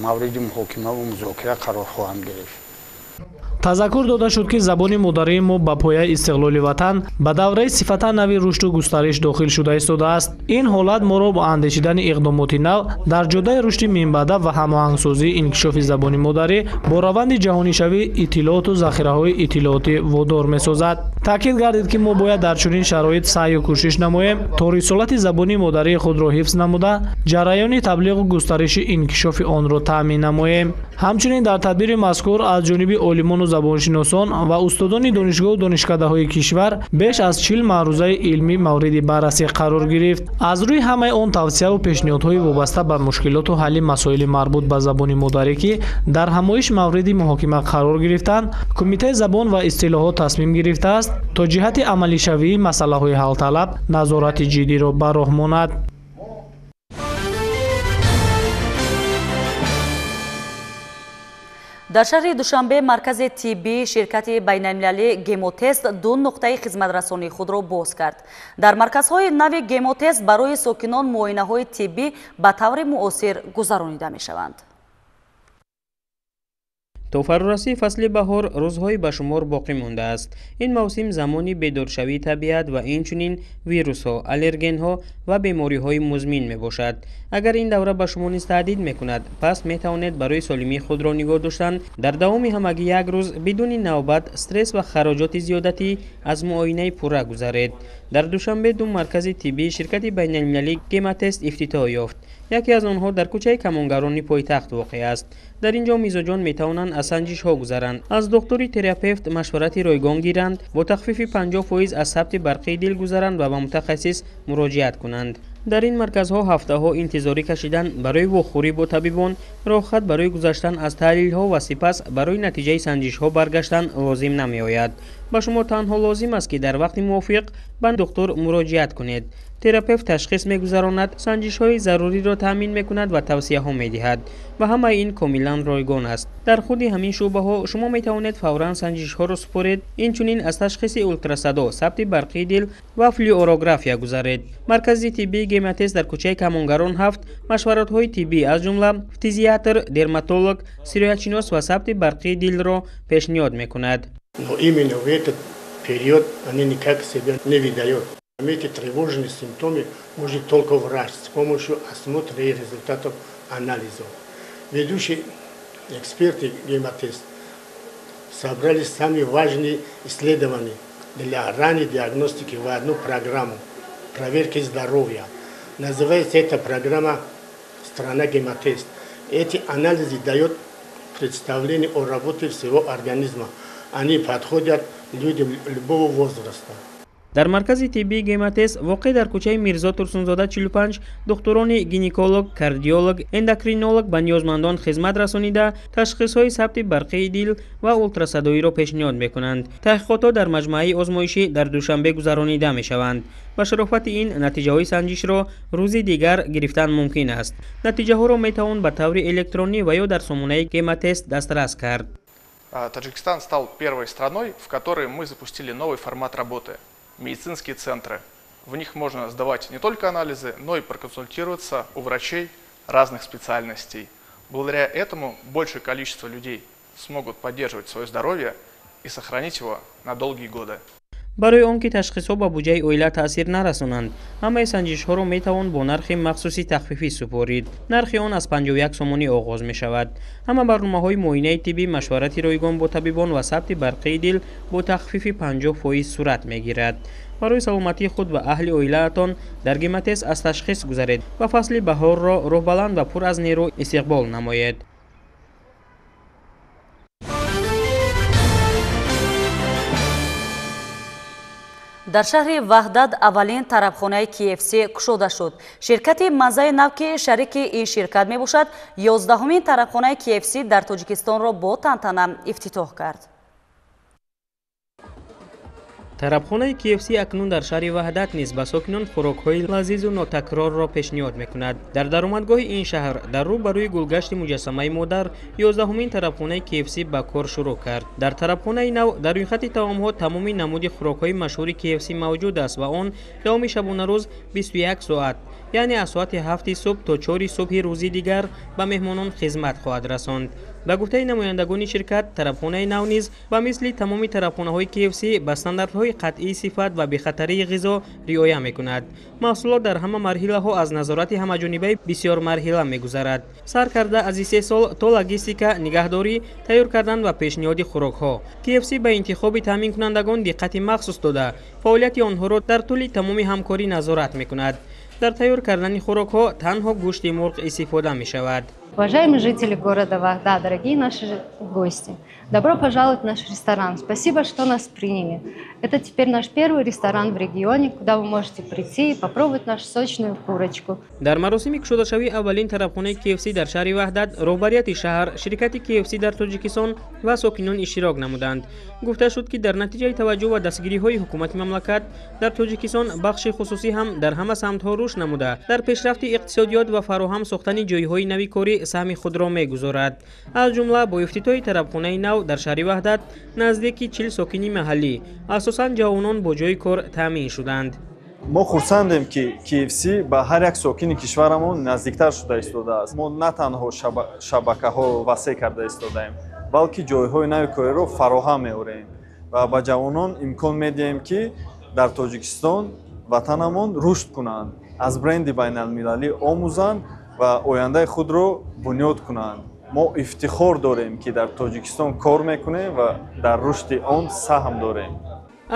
مورد محاکمه و مذاکره قرار خواهم گرفت. тазаккур дода шуд ки забони модарии мо ба пояи истиқлоли ватан ба давраи сифатан нави рушду густариш дохил шуда истодааст. Ин ҳолат моро бо андешидани иқдомоти нав дар ҷодаи рушди минбаъда ва ҳамоҳангсозии инкишофи забони модарӣ бо раванди ҷаҳонишавии иттилооту захираҳои иттилоотӣ водор месозад. таъкид гардид ки мо бояд дар чунин шароит саъю кӯшиш намоем то рисолати забони модарии худро ҳифз намуда ҷараёни таблиғу густариши инкишофи онро таъмин намоем. ҳамчунин дар тадбири мазкур аз ҷониби олимону забоншиносон ва устодони донишгоҳу донишкадаҳои кишвар беш аз 40 маърузаи илмӣ мавриди баррасӣ қарор гирифт. аз рӯи ҳамаи он тавсияву пешниҳодҳои вобаста ба мушкилоту ҳалли масоили марбут ба забони модарӣ ки дар ҳамоиш мавриди муҳокима қарор гирифтанд, кумитаи забон ва истилоҳот тасмим гирифтааст то ҷиҳати амалишавии масъалаҳои ҳалталаб назорати ҷиддиро ба роҳ монад. дар шаҳри душанбе маркази тиббии ширкати байналмилалӣ гемотест 2 нуқтаи хизматрасонии худро боз кард. дар марказҳои нави гемотест барои сокинон муоинаҳои тиббӣ ба таври муосир гузаронида мешаванд. то фарорасии фасли баҳор рӯзҳои ба шумор боқӣ мондааст. ин мавсим замони бедоршавии табиат ва инчунин вирусҳо, аллергенҳо ва бемориҳои музмин мебошад. агар ин давра ба шумо низ таҳдид мекунад, пас метавонед барои солимии худро нигоҳ доштан дар давоми ҳамагӣ як рӯз бидуни навбат, стресс ва хароҷоти зиёдатӣ аз муоинаи пурра гузаред. дар душанбе 2 маркази тиббии ширкати байналмилалӣ гемотест ифтитоҳ ёфт. яке аз онҳо дар кӯчаи камонгарони пойтахт воқеъ аст. дар ин ҷо мизоҷон метавонанд аз санҷишҳо гузаранд, аз духтури терапевт машварати ройгон гиранд, бо тахфифи 50% аз сабти барқии дил гузаранд ва ба мутахассис муроҷиат кунанд. дар ин марказҳо ҳафтаҳо интизорӣ кашидан барои вохӯрӣ бо табибон, роҳхат барои гузаштан аз таҳлилҳо ва сипас барои натиҷаи санҷишҳо баргаштан лозим намеояд. ба шумо танҳо лозим аст ки дар вақти мувофиқ ба духтур муроҷиат кунед. терапевт ташхис мегузаронад, санҷишҳои заруриро таъмин мекунад ва тавсияҳо медиҳад ва ҳамаи ин комилан ройгон аст. дар худи ҳамин шуъбаҳо шумо метавонед фавран санҷишҳоро супоред, инчунин аз ташхиси ултрасадо, сабти барқии дил ва флюорография гузаред. маркази тиббии гемотест дар кӯчаи камонгарон 7 машваратҳои тиббӣ аз ҷумла фтизиатр, дерматолог, сироятшинос ва сабти барқии дилро пешниҳод мекунад. Но именно в этот период они никак себя не выдают. Эти тревожные симптомы может только врач с помощью осмотра и результатов анализов. Ведущие эксперты гемотест собрали самые важные исследования для ранней диагностики в одну программу проверки здоровья. Называется эта программа «Страна гемотест». Эти анализы дают представление о работе всего организма. Они подходят людям любого возраста. дар маркази тиббии гемотест воқеъ дар кӯчаи мирзо турсунзода 45 духтурони гинеколог, кардиолог, эндокринолог ба ниёзмандон хизмат расонида ташхисҳои сабти барқии дил ва ултрасадоиро пешниҳод мекунанд. таҳқиқотҳо дар маҷмӯаи озмоишӣ дар душанбе гузаронида мешаванд. ба шарофати ин натиҷаҳои санҷишро рӯзи дигар гирифтан мумкин аст. натиҷаҳоро метавон ба таври электронӣ ва ё дар сомонаи гемотест дастрас кард. Таджикистан стал первой страной, в которой мы запустили новый формат работы – медицинские центры. В них можно сдавать не только анализы, но и проконсультироваться у врачей разных специальностей. Благодаря этому большее количество людей смогут поддерживать свое здоровье и сохранить его на долгие годы. барои он ки ташхисҳо ба буҷаи оила таъсир нарасонанд, ҳамаи санҷишҳоро метавон бо нархи махсуси тахфифӣ супорид. нархи он аз 51 сомонӣ оғоз мешавад. ҳама барномаҳои муоинаи тиббӣ, машварати ройгон бо табибон ва сабти барқии дил бо тахфифи 50% сурат мегирад. барои саломатии худ ва аҳли оилаатон дар гематез аз ташхис гузаред ва фасли баҳорро роҳбаланд ва пур аз нерӯ истиқбол намоед. дар шаҳри ваҳдат аввалин тарабхонаи KFC кушода шуд. ширкати маззаи нав ки шарики ин ширкат мебошад, 11-умин тарабхонаи KFC дар Тоҷикистонро бо тантана ифтитоҳ кард. тарабхонаи KFC акнун дар шаҳри ваҳдат низ ба сокинон хӯрокҳои лазизу нотакрорро пешниҳод мекунад. дар даромадгоҳи ин шаҳр дар рӯ ба рӯи гулгашти муҷассамаи модар 11-умин тарабхонаи KFC ба кор шурӯъ кард. дар тарабхонаи нав дар рӯйхати таомҳо тамоми намуди хӯрокҳои машҳури KFC мавҷуд аст ва он давоми шабонарӯз 21 соат, яъне аз соати 7 субҳ то 4 субҳи рӯзи дигар ба меҳмонон хизмат хоҳад расонд. ба гуфтаи намояндагони ширкат, тарабхонаи нав низ ба мисли тамоми тарабхонаҳои KFC ба стандартҳои қатъии сифат ва бехатарии ғизо риоя мекунад. маҳсулот дар ҳама марҳилаҳо аз назорати ҳамаҷонибаи бисёр марҳила мегузарад, сар карда аз истеҳсол то логистика, нигаҳдорӣ, тайёр кардан ва пешниҳоди хӯрокҳо. KFC ба интихоби таъминкунандагон диққати махсус дода, фаъолияти онҳоро дар тӯли тамоми ҳамкорӣ назорат мекунад. дар тайёр кардани хӯрокҳо танҳо гӯшти мурғ истифода мешавад. Уважаемые жители города Вахда, дорогие наши гости, добро пожаловать в наш ресторан. Спасибо, что нас приняли. Это теперь наш первый ресторан в регионе, куда вы можете прийти и попробовать нашу сочную курочку. дар маросими кушодашавии аввалин тарабхонаи KFC дар шаҳри ваҳдат роҳбарияти шаҳр, ширкати KFC дар Тоҷикистон ва сокинон иштирок намуданд. гуфта шуд ки дар натиҷаи таваҷҷӯҳ ва дастгириҳои ҳукумати мамлакат дар Тоҷикистон бахши хусусӣ ҳам дар ҳама самтҳо рушд намуда, дар пешрафти иқтисодиёт ва фароҳам сохтани ҷойҳои нави корӣ саҳми худро мегузорад. аз ҷумла бо ифтитоҳи тарабхонаи нав дар шаҳри ваҳдат наздики 40 сокини маҳаллӣ, асосан ҷавонон бо ҷойи кор таъмин шуданд. мо хурсандем ки KFC ба ҳар як сокини кишварамон наздиктар шуда истодааст. мо на танҳо шабакаҳо васеъ карда истодаем, балки ҷойҳои нави кориро фароҳам меорем ва ба ҷавонон имкон медиҳем ки дар Тоҷикистон ватанамон рушд кунанд, аз бренди байналмилалӣ омӯзанд ва ояндаи худро бунёд кунанд. мо ифтихор дорем ки дар Тоҷикистон кор мекунем ва дар рушди он саҳм дорем.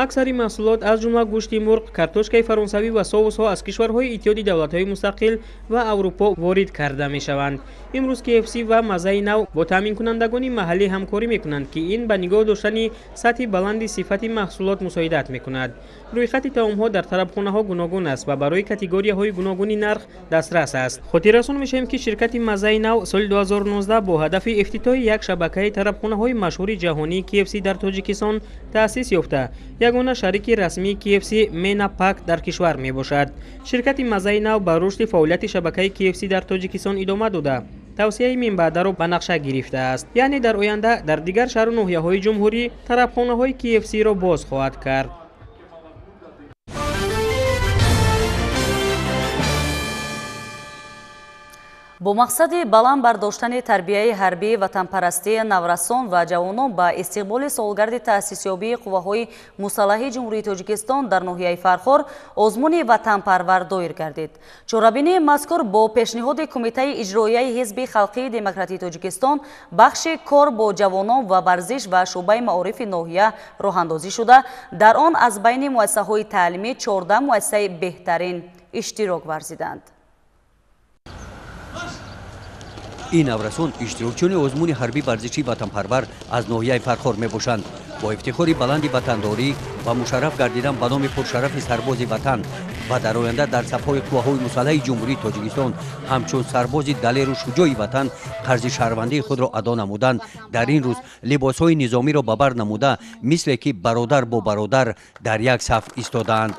аксари маҳсулот аз ҷумла гӯшти мурғ, картошкаи фаронсавӣ ва соусҳо аз кишварҳои иттиҳоди давлатҳои мустақил ва аврупо ворид карда мешаванд. имрӯз KFC ва маззаи нав бо таъминкунандагони маҳаллӣ ҳамкорӣ мекунанд ки ин ба нигоҳ доштани сатҳи баланди сифати маҳсулот мусоидат мекунад. рӯйхати таомҳо дар тарабхонаҳо гуногун аст ва барои категорияҳои гуногуни нарх дастрас аст. хотиррасон мешавем ки ширкати маззаи нав соли 2019 бо ҳадафи ифтитоҳи як шабакаи тарабхонаҳои машҳури ҷаҳонии KFC дар Тоҷикистон таъсис ёфта, ягона шарики расмии KFC MENA PAC дар кишвар мебошад. ширкати маззаи нав ба рушди фаъолияти шабакаи KFC дар Тоҷикистон идома дода, тавсияи минбаъдаро ба нақша гирифтааст, яъне дар оянда дар дигар шаҳру ноҳияҳои ҷумҳурӣ тарабхонаҳои KFC-ро боз хоҳад кард. бо мақсади баланд бардоштани тарбияи ҳарбӣ, ватанпарастӣ наврасон ва ҷавонон ба истиқболи солгарди таъсисёбии қувваҳои мусаллаҳи ҷумҳурии Тоҷикистон дар ноҳияи Фархор озмуни ватанпарвар доир гардид. чорабинии мазкур бо пешниҳоди Кумитаи иҷроияи Ҳизби Халқии Демократии Тоҷикистон бахши кор бо ҷавонон ва варзиш ва шӯъбаи маорифи ноҳия роҳандозӣ шуда, дар он аз байни муассисаҳои таълимӣ 14 муассисаи беҳтарин иштирок варзиданд. ин наврасон иштирокчиёни озмуни ҳарбӣ варзиши ватанпарвар аз ноҳияи Фархор мебошанд. бо ифтихори баланди ватандорӣ ва мушарраф гардидан ба номи пуршарафи сарбози ватан ва дар оянда дар сафҳои қувваҳои мусаллаҳи ҷумҳурии Тоҷикистон ҳамчун сарбози далеру шуҷои ватан қарзи шаҳрвандии худро адо намуданд, дар ин рӯз либосҳои низомиро ба бар намуда, мисле ки бародар бо бародар дар як саф истодаанд.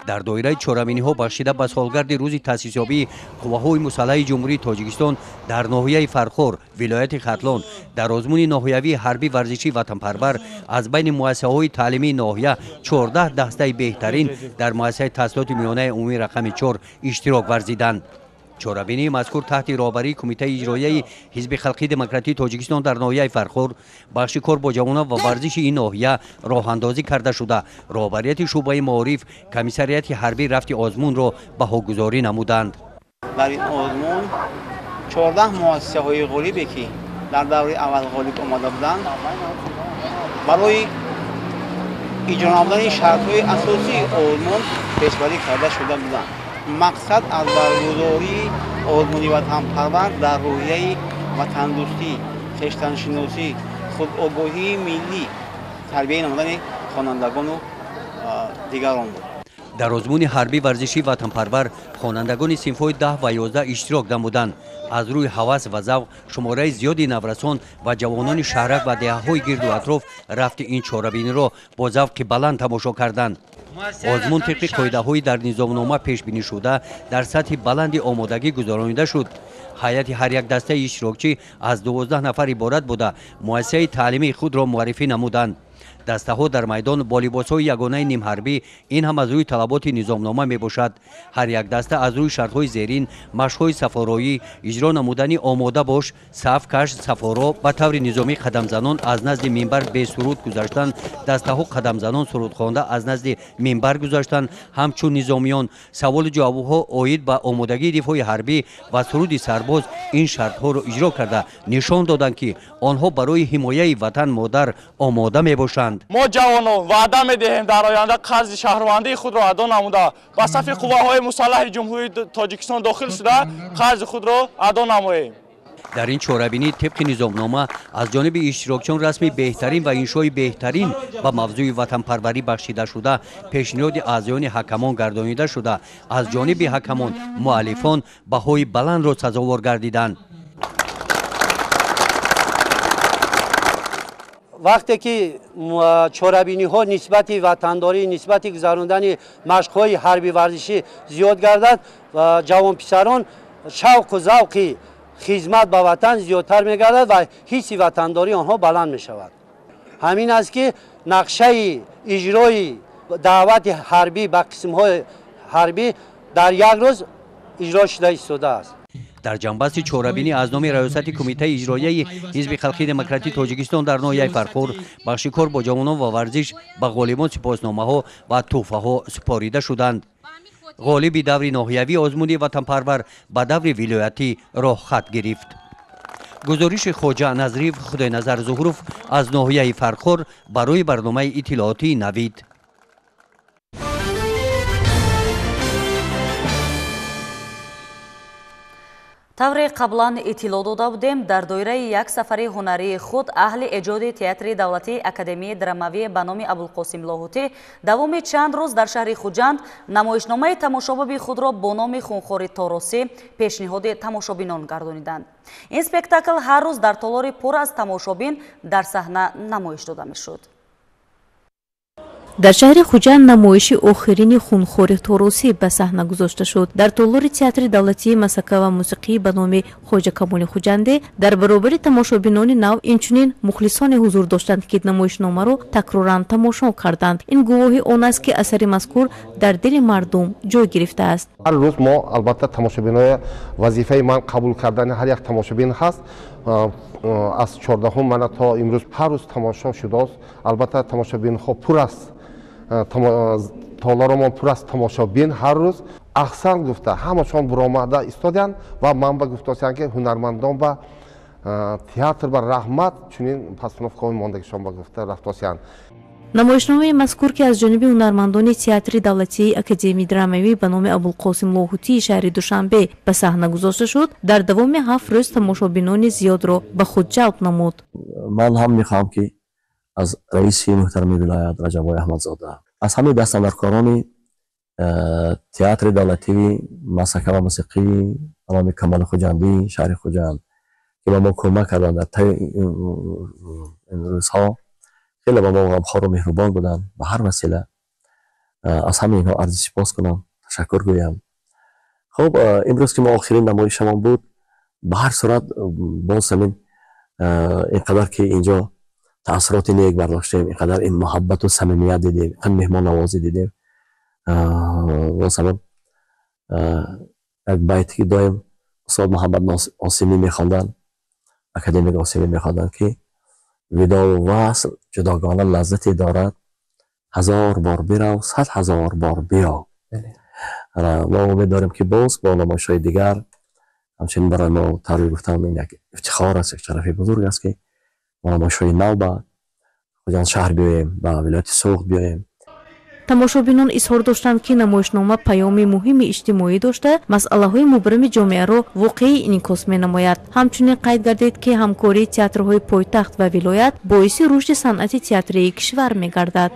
дар доираи чорабиниҳо бахшида ба солгарди рӯзи таъсисёбии қувваҳои мусаллаҳи ҷумҳурии Тоҷикистон дар ноҳияи Фархор, вилояти Хатлон, дар озмуни ноҳиявии ҳарбӣ варзиши ватанпарвар аз байни муассисаҳои таълимии ноҳия 14 дастаи беҳтарин дар муассисаи таҳсилоти миёнаи умумии рақами 4 иштирок варзиданд. чорабинии мазкур таҳти роҳбарии кумитаи иҷроияи ҳизби халқии демократии тоҷикистон дар ноҳияи фархор бахши кор бо ҷавонон ва варзиши ин ноҳия роҳандозӣ карда шуда роҳбарияти шӯъбаи маориф комиссарияти ҳарбӣ рафти озмунро баҳогузорӣ намуданд. дар ин озмун 14 муассисаҳои ғолибе ки дар даври аввал ғолиб омада буданд барои иҷро намудани шартҳои асосии озмун пешбарӣ карда шуда буданд. мақсад аз баргузории озмуни ватанпарвар дар рӯҳияи ватандӯстӣ, хештаншиносӣ, худогоҳии миллӣ, тарбияи намудани хонандагону дигарон буд. дар озмуни ҳарбӣ варзишии ватанпарвар хонандагони синфҳои 10 ва 11 иштирок намуданд. аз рӯи ҳавас ва завқ шумораи зиёди наврасон ва ҷавонони шаҳрак ва деҳаҳои гирду атроф рафти ин чорабиниро бо завқи баланд тамошо карданд. озмун тибқи қоидаҳои дар низомнома пешбинишуда дар сатҳи баланди омодагӣ гузаронида шуд. ҳайати ҳар як дастаи иштирокчӣ аз 12 нафар иборат буда муассисаи таълимии худро муаррифӣ намуданд. дастаҳо дар майдон бо либосҳои ягонаи нимҳарбӣ ин ҳам аз рӯи талаботи низомнома мебошад. ҳар як даста аз рӯи шартҳои зерин машқҳои сафороӣ, иҷро намудани омода бош, саф каш, сафоро ба таври низомӣ қадамзанон аз назди минбар бе суруд гузаштан, дастаҳо қадамзанон сурудхонда аз назди минбар гузаштан, ҳамчун низомиён саволу ҷавобҳо оид ба омодагии дифои ҳарбӣ ва суруди сарбоз ин шартҳоро иҷро карда нишон доданд ки онҳо барои ҳимояи ватан модар омода мебошанд. мо ҷавонон ваъда медиҳем дар оянда қарзи шаҳрвандии худро адо намуда ба сафи қувваҳои мусаллаҳи ҷумҳурии тоҷикистон дохил шуда қарзи худро адо намоем. дар ин чорабинӣ тибқи низомнома аз ҷониби иштирокчиён расми беҳтарин ва иншои беҳтарин ба мавзӯи ватанпарварӣ бахшида шуда пешниҳоди аъзоёни ҳакамон гардонида шуда аз ҷониби ҳакамон муаллифон баҳои баландро сазовор гардиданд. вақте ки чорабиниҳо нисбати ватандорӣ, нисбати гузарондани машқҳои ҳарбӣ варзишӣ зиёд гардад, ҷавонписарон шавқу завқи хизмат ба ватан зиёдтар мегардад ва ҳисси ватандории онҳо баланд мешавад. ҳамин аст ки нақшаи иҷрои даъвати ҳарбӣ ба қисмҳои ҳарбӣ дар як рӯз иҷро шуда истодааст. дар ҷанбасти чорабинӣ аз номи раёсати кумитаи иҷроияи ҳизби халқии демократии тоҷикистон дар ноҳияи фархор бахши кор бо ҷавонон ва варзиш ба ғолибон сипосномаҳо ва тӯҳфаҳо супорида шуданд. ғолиби даври ноҳиявӣ озмуни ватанпарвар ба даври вилоятӣ роҳхат гирифт. гузориши хоҷа назрив худойназар зуҳуров аз ноҳияи фархор барои барномаи иттилоотии навид. тавре қаблан иттилоъ дода будем дар доираи як сафари ҳунарии худ аҳли эҷоди театри давлатии академияи драмавӣ ба номи Абулқосим Лоҳутӣ давоми чанд рӯз дар шаҳри Хуҷанд намоишномаи тамошобоби худро бо номи Хунхори Торосӣ пешниҳоди тамошобинон гардониданд. ин спектакл ҳар рӯз дар толори пур аз тамошобин дар саҳна намоиш дода мешуд. дар шаҳри Хуҷанд намоиши охирини Хунхори Торосӣ ба саҳна гузошта шуд. дар толори театри давлатии масака ва мусиқӣ ба номи Хоҷа Камоли Хуҷанде дар баробари тамошобинони нав инчунин мухлисоне ҳузур доштанд ки намоишномаро такроран тамошо карданд. ин гувоҳи он аст ки асари мазкур дар дили мардум ҷой гирифтааст. ҳар рӯз мо албатта тамошобинои вазифаи ман қабул кардани ҳар як тамошобин ҳаст. аз 14 мана то имрӯз ҳар рӯз тамошо шудааст. албатта тамошобинҳо пур аст. толаромон пур аст тамошобин ҳар рӯз ахсан гуфта ҳамашон буромада истоданд ва ман ба гуфтосиям ки ҳунармандон ба театр ба раҳмат чунин постановкаҳои мондагишон ба гуфта рафтосиям. намоишномаи мазкур ки аз ҷониби ҳунармандони театри давлатии академияи драмавӣ ба номи Абулқосим Лоҳутии шаҳри Душанбе ба саҳна гузошта шуд дар давоми 7 рӯз тамошобинони зиёдро ба худ ҷалб намуд. ман ҳам мехоҳам ки аз раиси муҳтарами вилоят Раҷаббой Аҳмадзода, аз ҳамаи дастандоркорони театри давлатии масака ва мусиқӣ ба номи Камоли Хуҷандӣ шаҳри Хуҷанд ки ба мо кӯмак карданд дар таи ин рӯзҳо, хеле ба мо ғамхору меҳрубон буданд. ба ҳар васила аз ҳамаи инҳо арзи сипос кунам, ташаккур гӯям. хуб, имрӯз ки мо охирин намоишамон буд, ба ҳар сурат боз ҳамин инқадар ки инҷо таъссуроти нек бардоштем, инқадар ин муҳаббату самимият дидем, ин меҳмоннавозӣ дидем. боз ҳамин як байти ки доим استاد محمد آسیمی میخواندن، اکادمیک آسیمی میخواندن که ودا و وصل جداگانه لذتی دارد، 1000 بار برو 100,000 بار بیا. ما امید داریم که باز با نمایش‌های دیگر همچنین برای ما طوری گفتم این یک افتخار است، یک شرف بزرگ است که ما نمایش‌های نو به خوجند شهر بیاییم، به ولایت سوخت بیاییم. тамошобинон изҳор доштанд ки намоишнома паёми муҳими иҷтимоӣ дошта масъалаҳои мубрими ҷомеаро воқеӣ инъикос менамояд. ҳамчунин қайд гардид ки ҳамкории театрҳои пойтахт ва вилоят боиси рушди санъати театрии кишвар мегардад.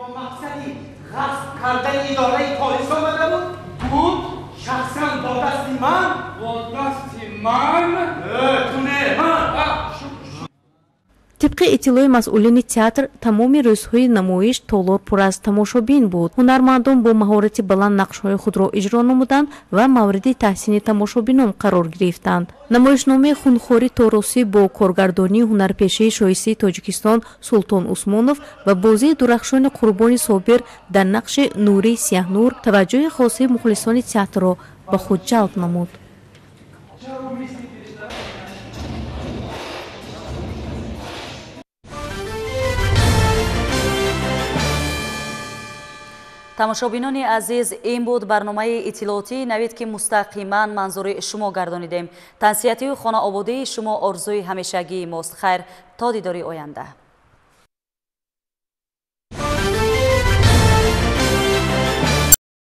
тибқи иттилои масъулини театр тамоми рӯзҳои намоиш толор пур аз тамошобин буд. ҳунармандон бо маҳорати баланд нақшҳои худро иҷро намуданд ва мавриди таҳсини тамошобинон қарор гирифтанд. намоишномаи хунхори торосӣ бо коргардонии ҳунарпешии шоҳистаи тоҷикистон Султон Усмонов ва бозии дурахшони Қурбони Собир дар нақши Нурии Сиҳнур таваҷҷӯҳи хосии мухлисони театрро ба худ ҷалб намуд. тамошобинони азиз, ин буд барномаи иттилоотии навид ки мустақиман манзури шумо гардонидем. тансиятию хонаободии шумо орзуи ҳамешагии мост. хайр, то дидори оянда.